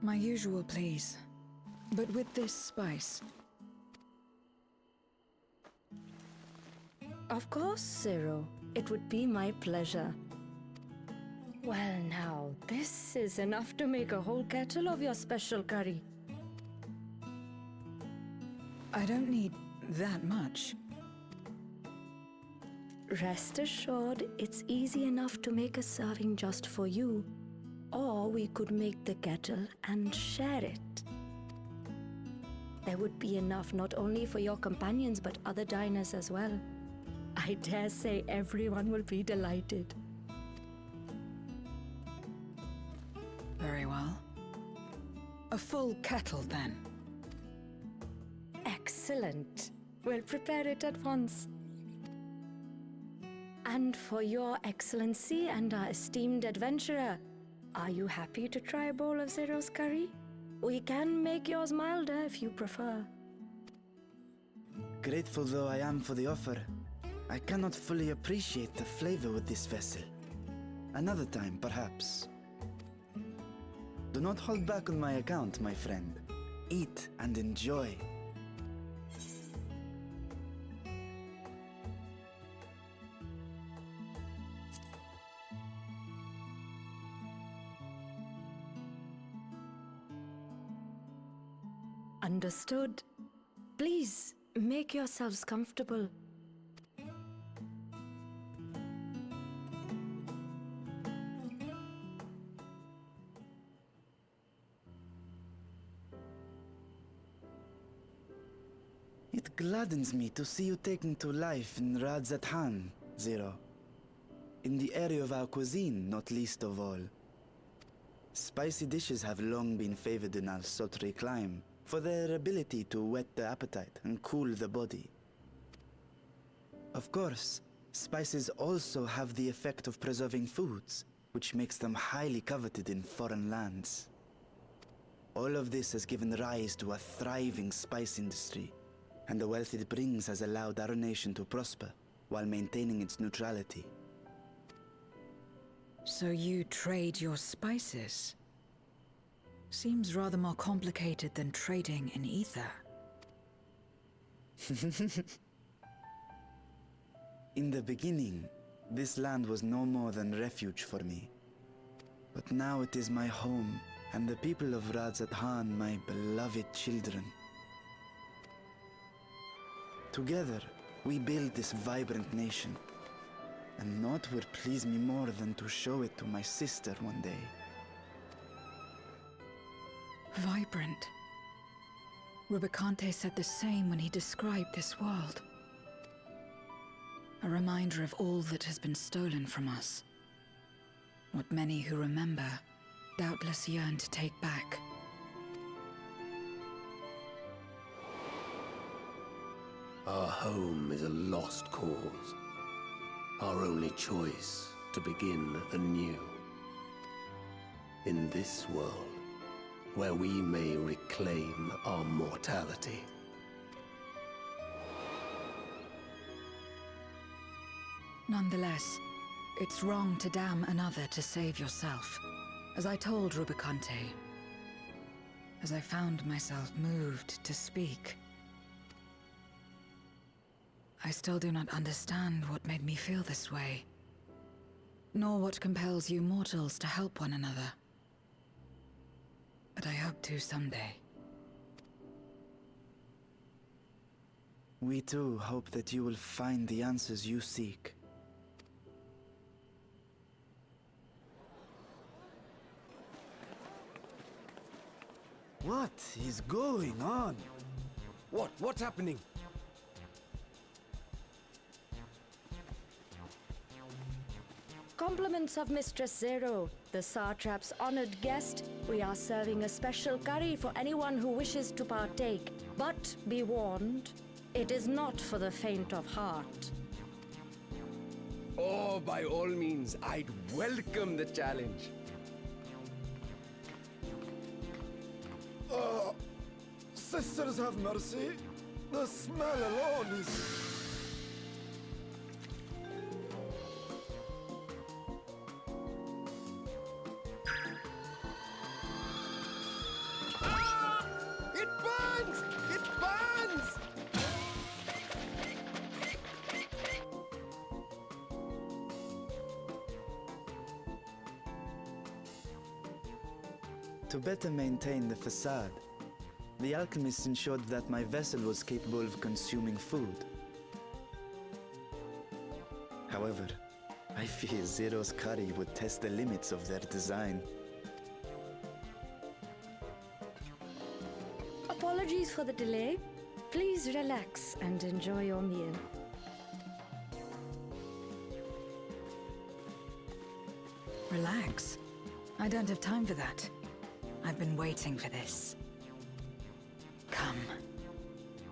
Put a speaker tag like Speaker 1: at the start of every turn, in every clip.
Speaker 1: My usual, please. But with this spice.
Speaker 2: Of course, Zero. It would be my pleasure. Well now, this is enough to make a whole kettle of your special curry.
Speaker 1: I don't need that much.
Speaker 2: Rest assured, it's easy enough to make a serving just for you. Or we could make the kettle and share it. There would be enough not only for your companions but other diners as well. I dare say everyone will be delighted.
Speaker 1: Very well. A full kettle, then.
Speaker 2: Excellent. We'll prepare it at once. And for your excellency and our esteemed adventurer, are you happy to try a bowl of Zero's curry? We can make yours milder if you prefer.
Speaker 3: Grateful though I am for the offer, I cannot fully appreciate the flavor with this vessel. Another time, perhaps. Do not hold back on my account, my friend. Eat and enjoy.
Speaker 2: Understood. Please, make yourselves comfortable.
Speaker 3: It gladdens me to see you taking to life in Radzathan, Zero. In the area of our cuisine, not least of all. Spicy dishes have long been favored in our sultry clime for their ability to whet the appetite and cool the body. Of course, spices also have the effect of preserving foods, which makes them highly coveted in foreign lands. All of this has given rise to a thriving spice industry, and the wealth it brings has allowed our nation to prosper while maintaining its neutrality.
Speaker 1: So you trade your spices? Seems rather more complicated than trading in ether.
Speaker 3: In the beginning, this land was no more than refuge for me. But now it is my home, and the people of Radzathan my beloved children. Together, we build this vibrant nation. And naught would please me more than to show it to my sister one day.
Speaker 1: Vibrant. Rubicante said the same when he described this world. A reminder of all that has been stolen from us. What many who remember doubtless yearn to take back.
Speaker 4: Our home is a lost cause. Our only choice to begin anew. In this world, where we may reclaim our mortality.
Speaker 1: Nonetheless, it's wrong to damn another to save yourself. As I told Rubicante, as I found myself moved to speak. I still do not understand what made me feel this way, nor what compels you mortals to help one another. But I hope to someday.
Speaker 3: We too hope that you will find the answers you seek. What is going on?
Speaker 5: What's happening?
Speaker 2: Compliments of Mistress Zero, the Satrap's honored guest. We are serving a special curry for anyone who wishes to partake. But be warned, it is not for the faint of heart.
Speaker 5: Oh, by all means, I'd welcome the challenge.
Speaker 6: Sisters have mercy. The smell alone is...
Speaker 3: To better maintain the facade, the alchemists ensured that my vessel was capable of consuming food. However, I fear Zero's curry would test the limits of their design.
Speaker 2: Apologies for the delay. Please relax and enjoy your meal.
Speaker 1: Relax. I don't have time for that. I've been waiting for this. Come.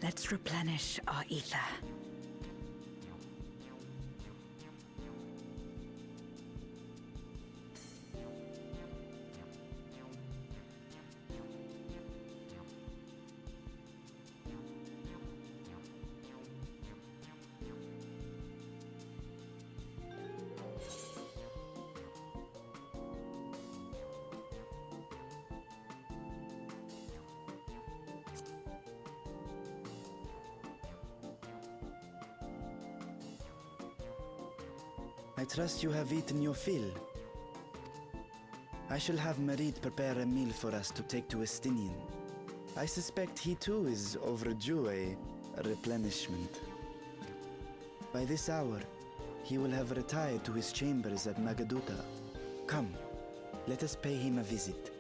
Speaker 1: Let's replenish our ether.
Speaker 3: I trust you have eaten your fill. I shall have Marit prepare a meal for us to take to Estinian. I suspect he too is overdue a replenishment. By this hour, he will have retired to his chambers at Magaduta. Come, let us pay him a visit.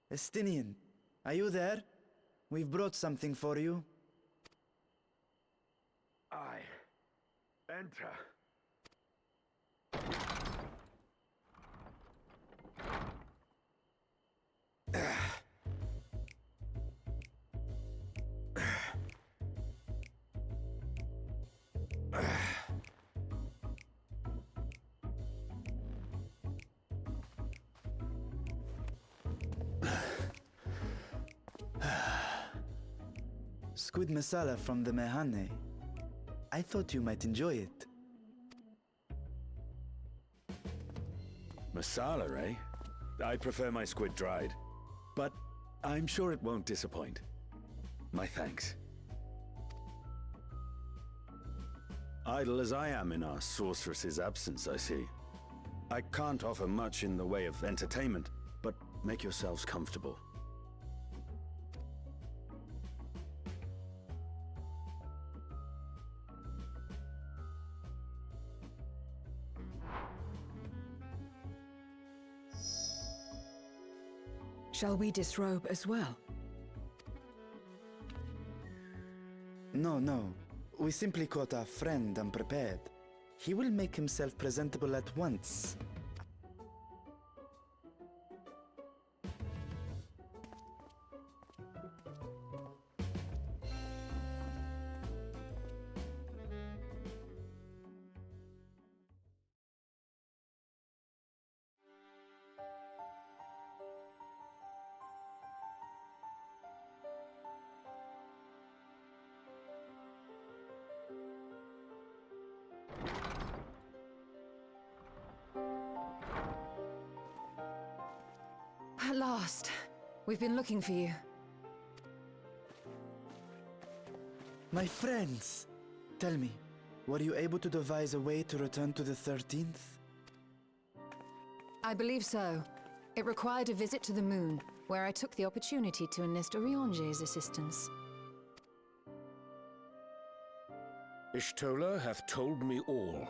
Speaker 3: Estinian, are you there? We've brought something for you.
Speaker 6: I enter.
Speaker 3: Squid masala from the Mehane. I thought you might enjoy it.
Speaker 7: Masala, eh? I prefer my squid dried. But I'm sure it won't disappoint. My thanks. Idle as I am in our sorceress's absence, I see. I can't offer much in the way of entertainment, but make yourselves comfortable.
Speaker 1: Shall we disrobe as well?
Speaker 3: No. We simply caught our friend unprepared. He will make himself presentable at once.
Speaker 1: At last. We've been looking for you.
Speaker 3: My friends! Tell me, were you able to devise a way to return to the 13th?
Speaker 8: I believe so. It required a visit to the moon, where I took the opportunity to enlist Oriange's assistance.
Speaker 9: Ishtola hath told me all.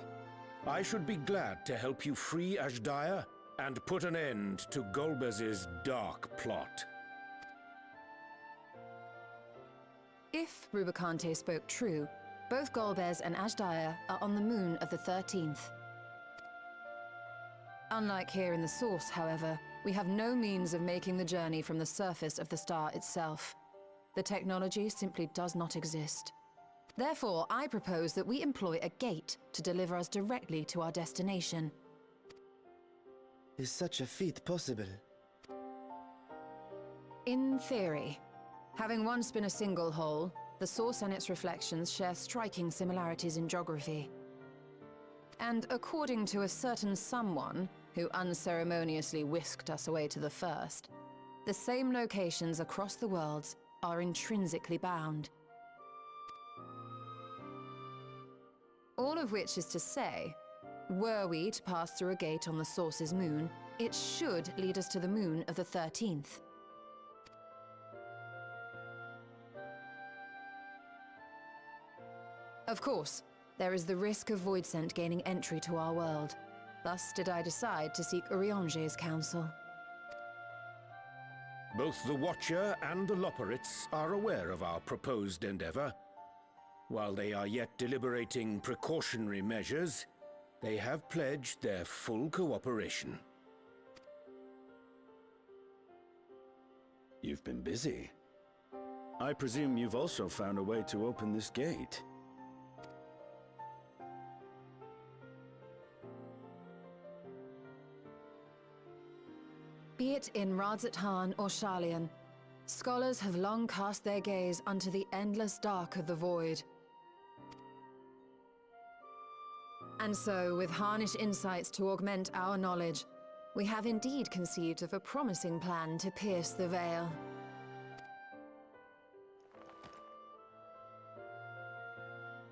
Speaker 9: I should be glad to help you free Azhdaya and put an end to Golbez's dark plot.
Speaker 8: If Rubicante spoke true, both Golbez and Azhdaya are on the moon of the 13th. Unlike here in the Source, however, we have no means of making the journey from the surface of the star itself. The technology simply does not exist. Therefore, I propose that we employ a gate to deliver us directly to our destination.
Speaker 3: Is such a feat possible?
Speaker 8: In theory. Having once been a single hole, the Source and its reflections share striking similarities in geography. And according to a certain someone who unceremoniously whisked us away to the first, the same locations across the worlds are intrinsically bound. All of which is to say, were we to pass through a gate on the Source's moon, it should lead us to the moon of the 13th. Of course, there is the risk of Voidsent gaining entry to our world. Thus did I decide to seek Oriange's counsel.
Speaker 9: Both the Watcher and the Loporrits are aware of our proposed endeavor. While they are yet deliberating precautionary measures, they have pledged their full cooperation.
Speaker 7: You've been busy. I presume you've also found a way to open this gate.
Speaker 8: Be it in Radzat-Han or Sharlayan, scholars have long cast their gaze unto the endless dark of the void. And so, with Harnish insights to augment our knowledge, we have indeed conceived of a promising plan to pierce the veil.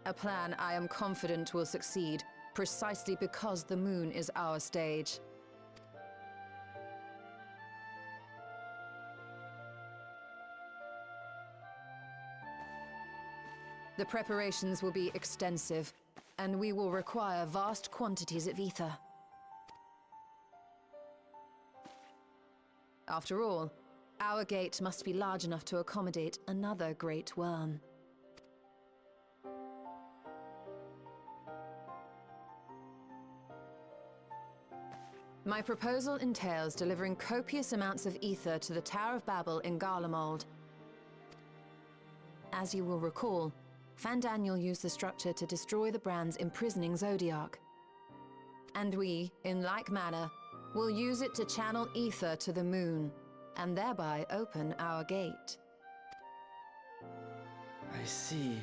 Speaker 8: A plan I am confident will succeed, precisely because the moon is our stage. The preparations will be extensive, and we will require vast quantities of ether. After all, our gate must be large enough to accommodate another great worm. My proposal entails delivering copious amounts of ether to the Tower of Babel in Garlemald. As you will recall, Fandaniel used the structure to destroy the Brand's imprisoning Zodiac. And we, in like manner, will use it to channel ether to the moon, and thereby open our gate.
Speaker 3: I see.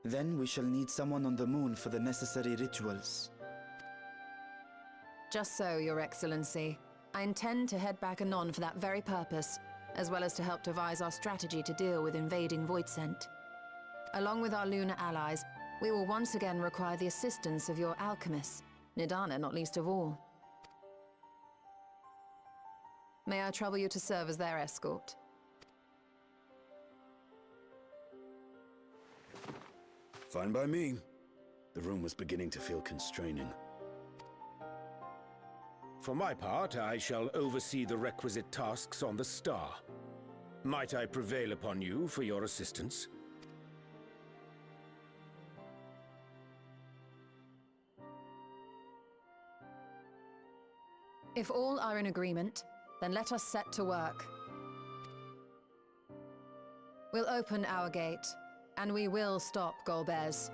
Speaker 3: Then we shall need someone on the moon for the necessary rituals.
Speaker 8: Just so, Your Excellency. I intend to head back anon for that very purpose, as well as to help devise our strategy to deal with invading Voidsent. Along with our lunar allies, we will once again require the assistance of your alchemists, Nidana not least of all. May I trouble you to serve as their escort?
Speaker 7: Fine by me. The room was beginning to feel constraining.
Speaker 9: For my part, I shall oversee the requisite tasks on the star. Might I prevail upon you for your assistance?
Speaker 8: If all are in agreement, then let us set to work. We'll open our gate, and we will stop Golbez.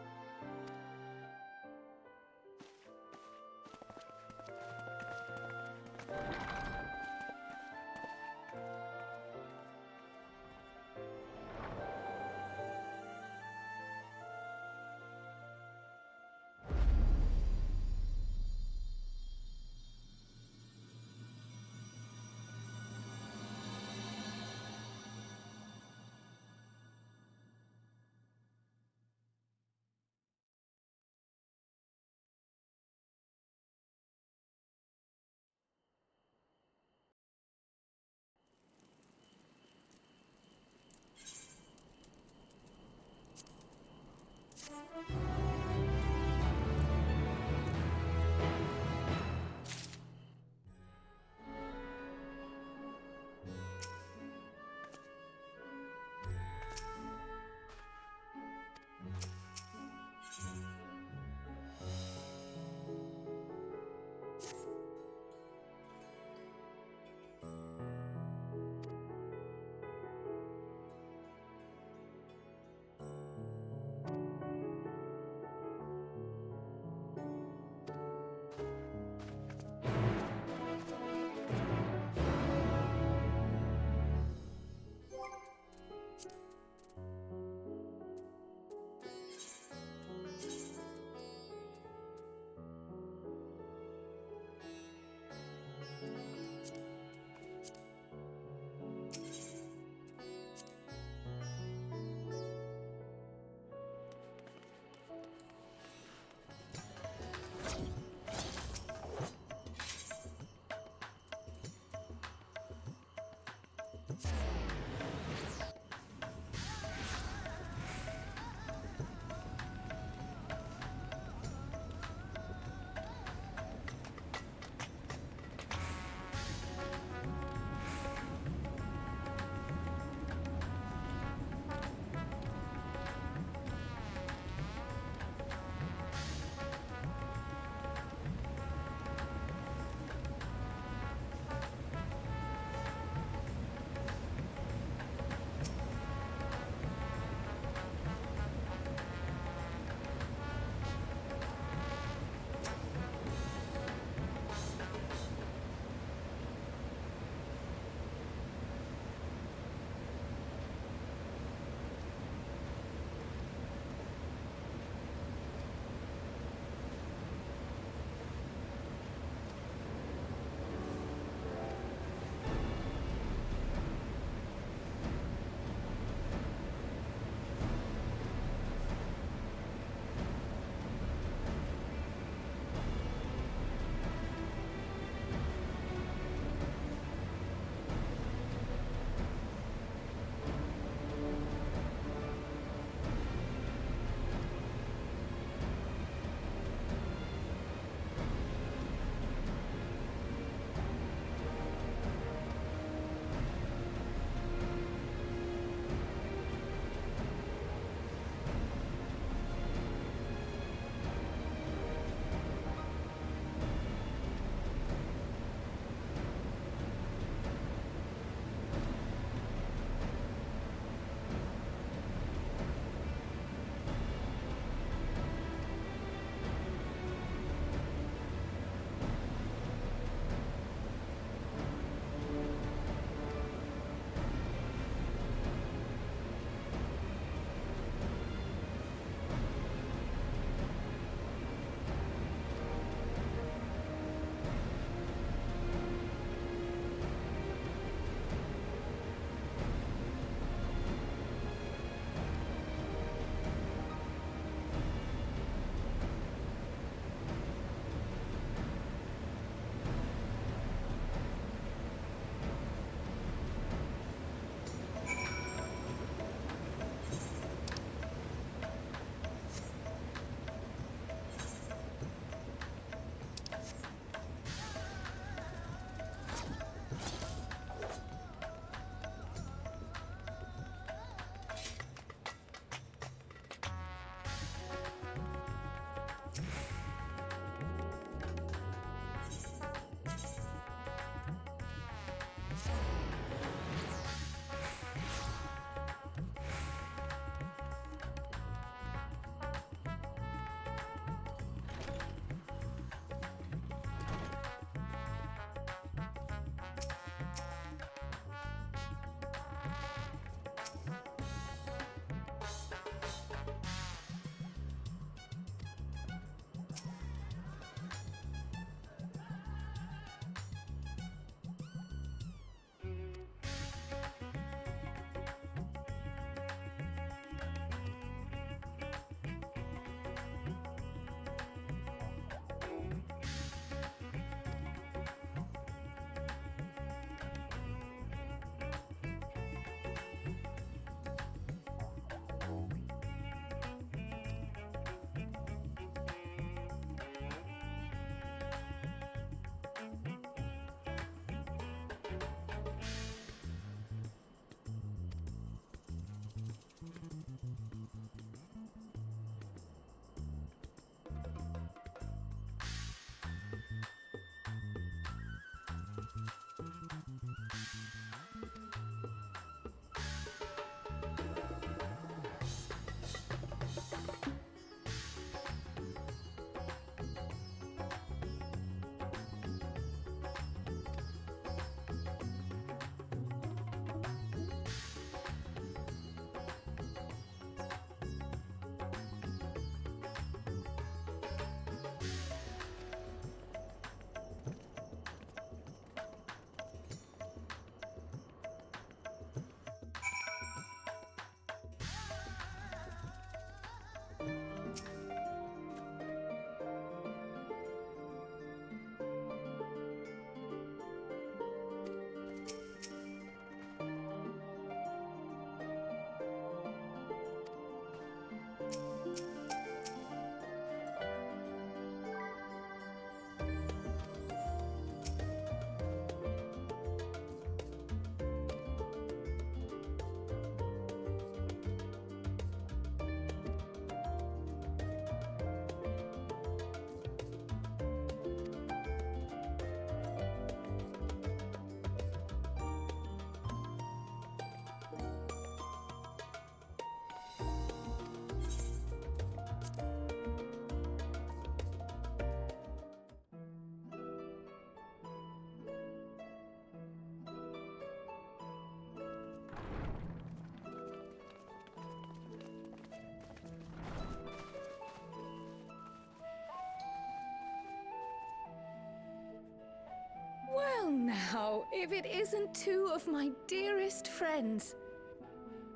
Speaker 2: Now, if it isn't two of my dearest friends.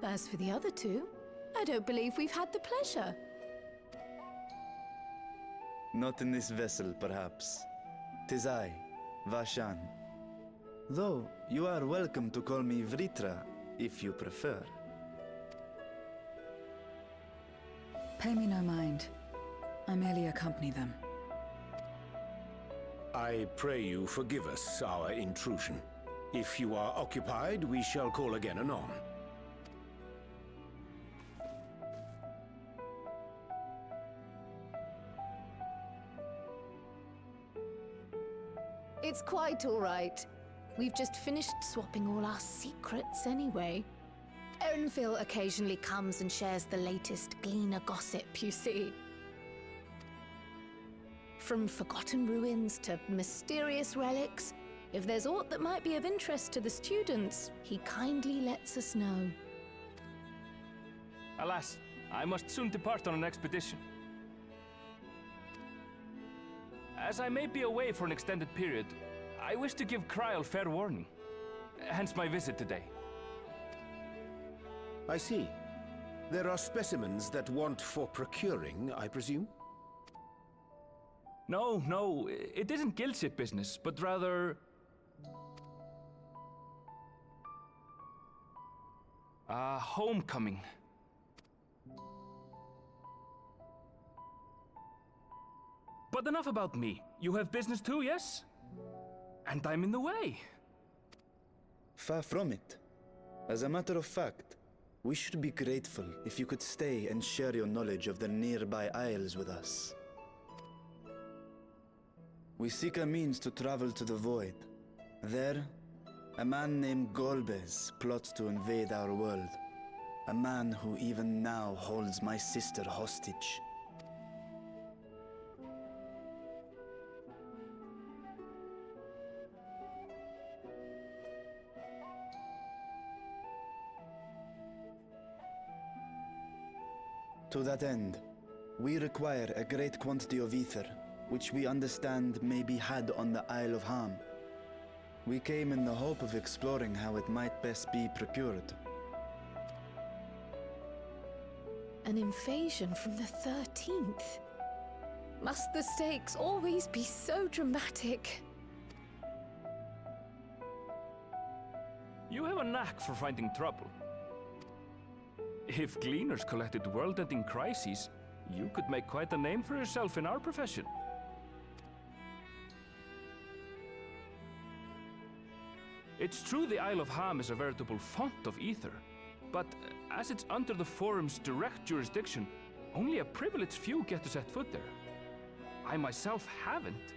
Speaker 2: As for the other two, I don't believe we've had the pleasure.
Speaker 3: Not in this vessel, perhaps. 'Tis I, Vashan. Though, you are welcome to call me Vritra, if you prefer.
Speaker 1: Pay me no mind. I merely accompany them.
Speaker 9: I pray you forgive us our intrusion. If you are occupied, we shall call again anon.
Speaker 2: It's quite all right. We've just finished swapping all our secrets anyway. Erenville occasionally comes and shares the latest Gleaner gossip, you see. From forgotten ruins to mysterious relics, if there's aught that might be of interest to the students, he kindly lets us know.
Speaker 10: Alas, I must soon depart on an expedition. As I may be away for an extended period, I wish to give Kryl fair warning. Hence my visit today.
Speaker 9: I see. There are specimens that want for procuring, I presume?
Speaker 10: No, it isn't guildship business, but rather... homecoming. But enough about me. You have business too, yes? And I'm in the way.
Speaker 3: Far from it. As a matter of fact, we should be grateful if you could stay and share your knowledge of the nearby isles with us. We seek a means to travel to the Void. There, a man named Golbez plots to invade our world. A man who even now holds my sister hostage. To that end, we require a great quantity of ether, which we understand may be had on the Isle of Ham. We came in the hope of exploring how it might best be procured.
Speaker 2: An invasion from the 13th? Must the stakes always be so dramatic?
Speaker 10: You have a knack for finding trouble. If Gleaners collected world-ending crises, you could make quite a name for yourself in our profession. It's true the Isle of Ham is a veritable font of ether, but as it's under the Forum's direct jurisdiction, only a privileged few get to set foot there. I myself haven't.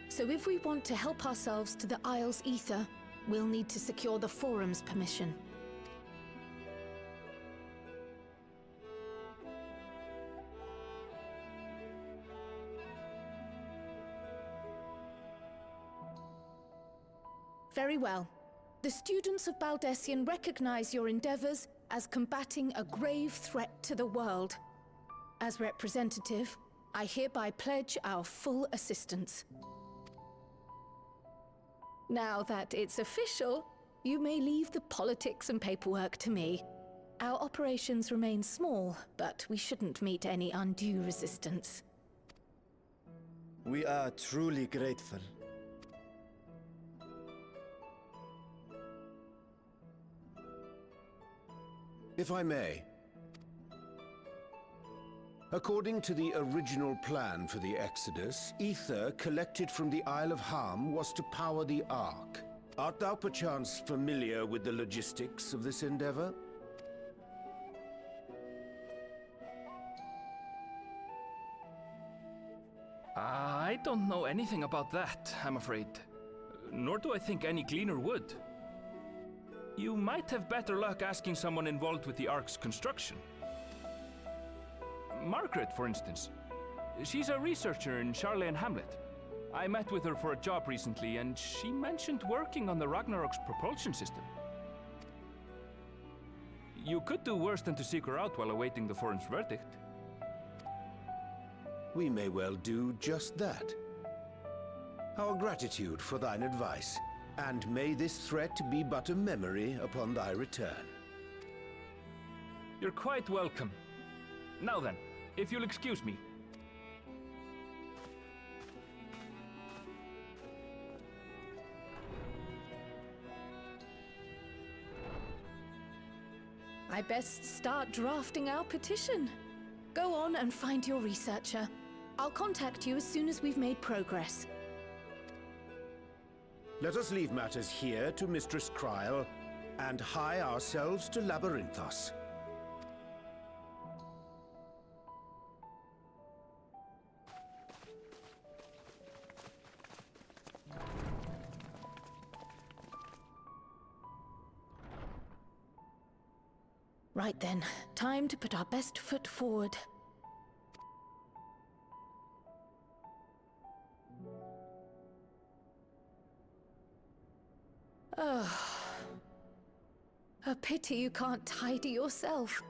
Speaker 2: So if we want to help ourselves to the Isle's ether, we'll need to secure the Forum's permission. Very well. The students of Baldessian recognize your endeavors as combating a grave threat to the world. As representative, I hereby pledge our full assistance. Now that it's official, you may leave the politics and paperwork to me. Our operations remain small, but we shouldn't meet any undue resistance.
Speaker 3: We are truly grateful.
Speaker 9: If I may. According to the original plan for the Exodus, ether collected from the Isle of Ham was to power the Ark. Art thou perchance familiar with the logistics of this endeavor?
Speaker 10: I don't know anything about that, I'm afraid. Nor do I think any Gleaner would. You might have better luck asking someone involved with the Ark's construction. Margaret, for instance. She's a researcher in Charley and Hamlet. I met with her for a job recently, and she mentioned working on the Ragnarok's propulsion system. You could do worse than to seek her out while awaiting the Forum's verdict.
Speaker 9: We may well do just that. our gratitude for thine advice, and may this threat be but a memory upon thy return.
Speaker 10: You're quite welcome. Now then, if you'll excuse me.
Speaker 11: I best start drafting our petition. Go on and find your researcher. I'll contact you as soon as we've made progress.
Speaker 9: Let us leave matters here to Mistress Kryl, and hie ourselves to Labyrinthos.
Speaker 11: Right then, time to put our best foot forward. Oh. A pity you can't tidy yourself.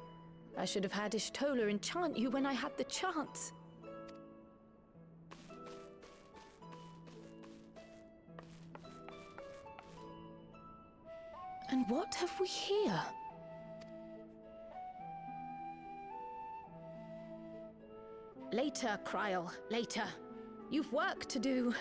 Speaker 11: I should have had Ishtola enchant you when I had the chance. And what have we here? Later, Kryl, later. You've work to do.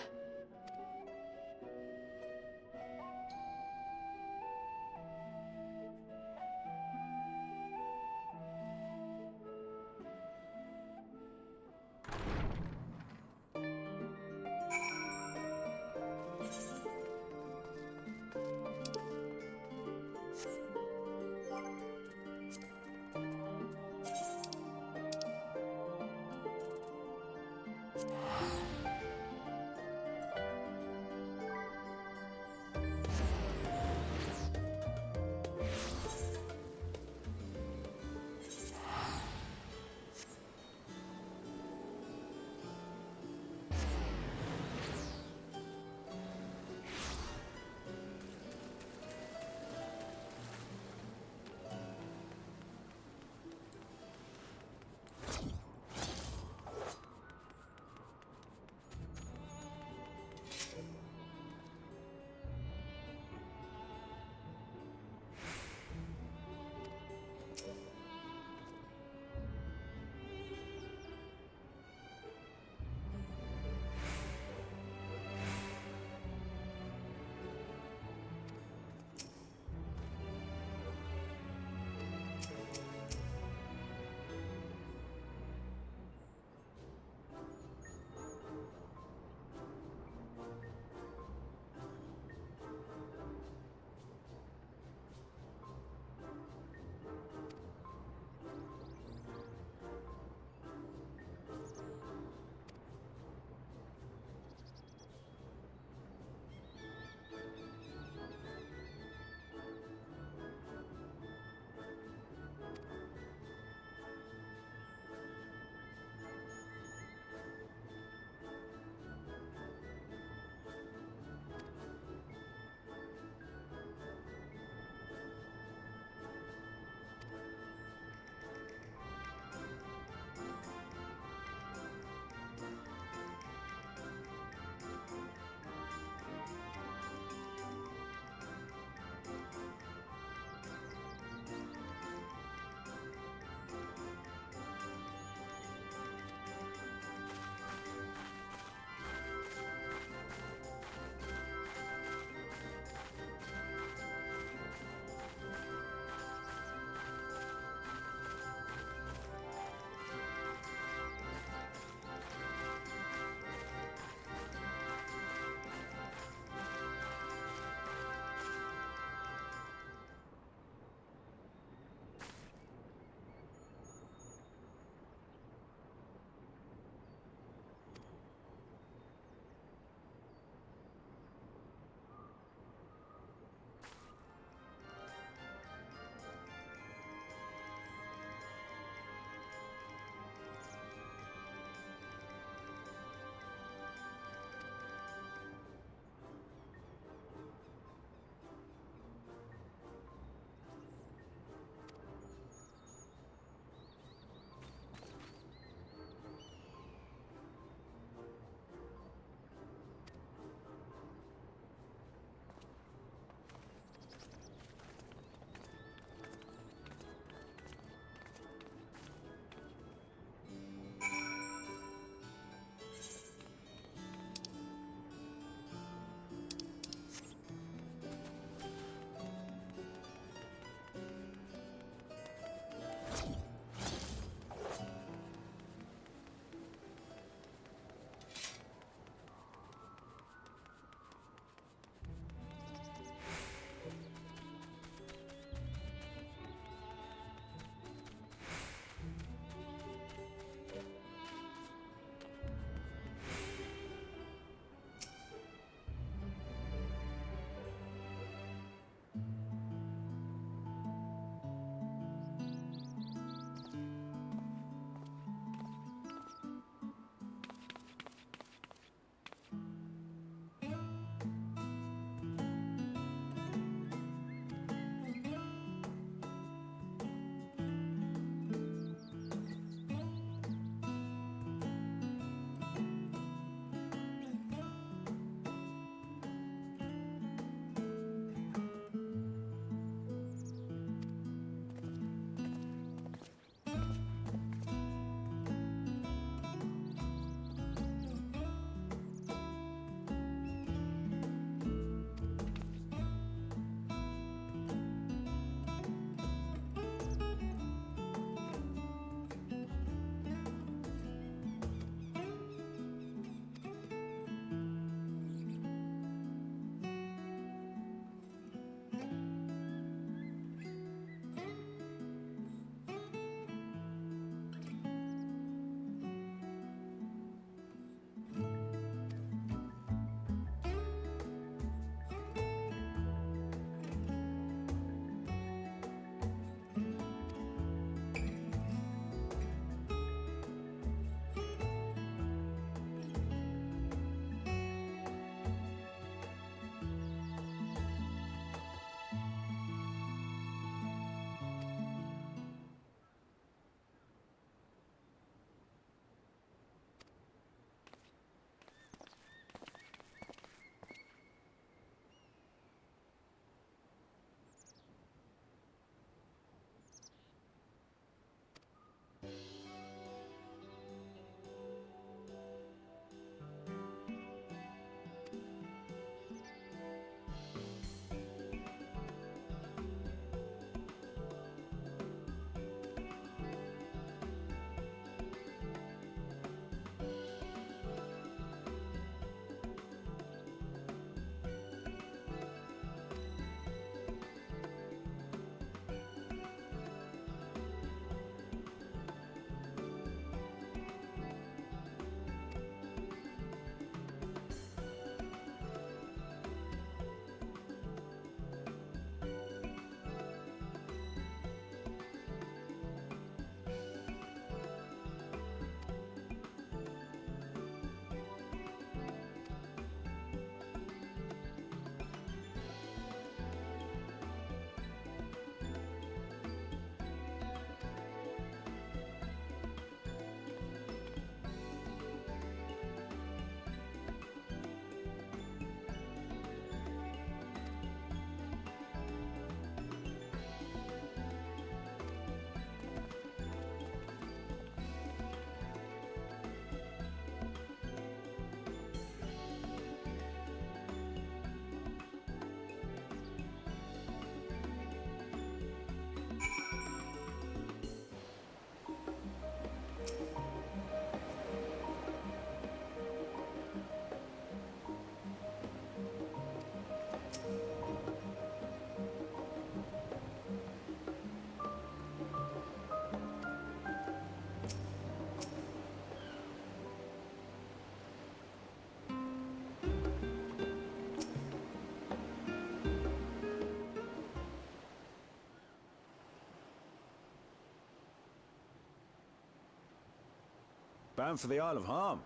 Speaker 7: Bound for the Isle of Harm.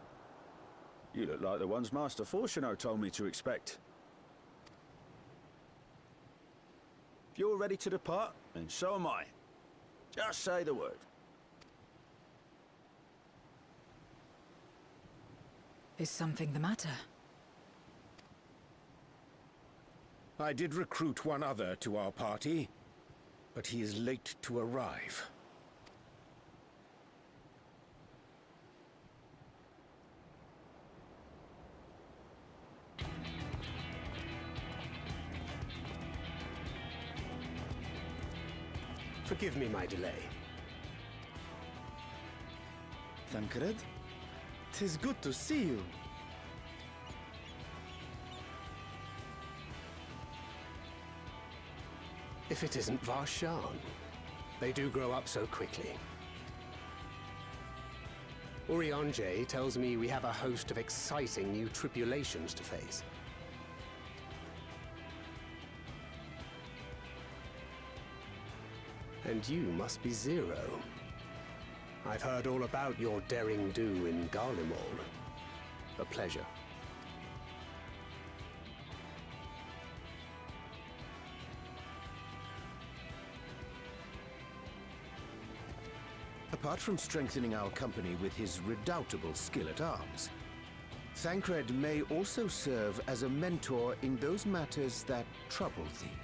Speaker 7: You look like the ones Master Fortuno told me to expect. If you're ready to depart, then so am I. Just say the word.
Speaker 1: Is something the matter?
Speaker 9: I did recruit one other to our party, but he is late to arrive.
Speaker 4: Forgive me my delay.
Speaker 3: Thancred? 'Tis good to see you.
Speaker 4: If it isn't Varshan. They do grow up so quickly. Urianger tells me we have a host of exciting new tribulations to face. And you must be Zero. I've heard all about your daring-do in Garlemald. A pleasure.
Speaker 9: Apart from strengthening our company with his redoubtable skill at arms, Thancred may also serve as a mentor in those matters that trouble thee.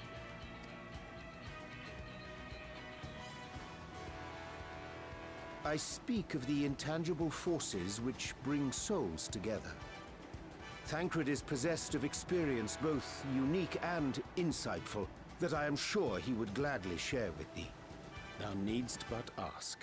Speaker 9: I speak of the intangible forces which bring souls together. Thancred is possessed of experience both unique and insightful that I am sure he would gladly share with thee. Thou needst but ask.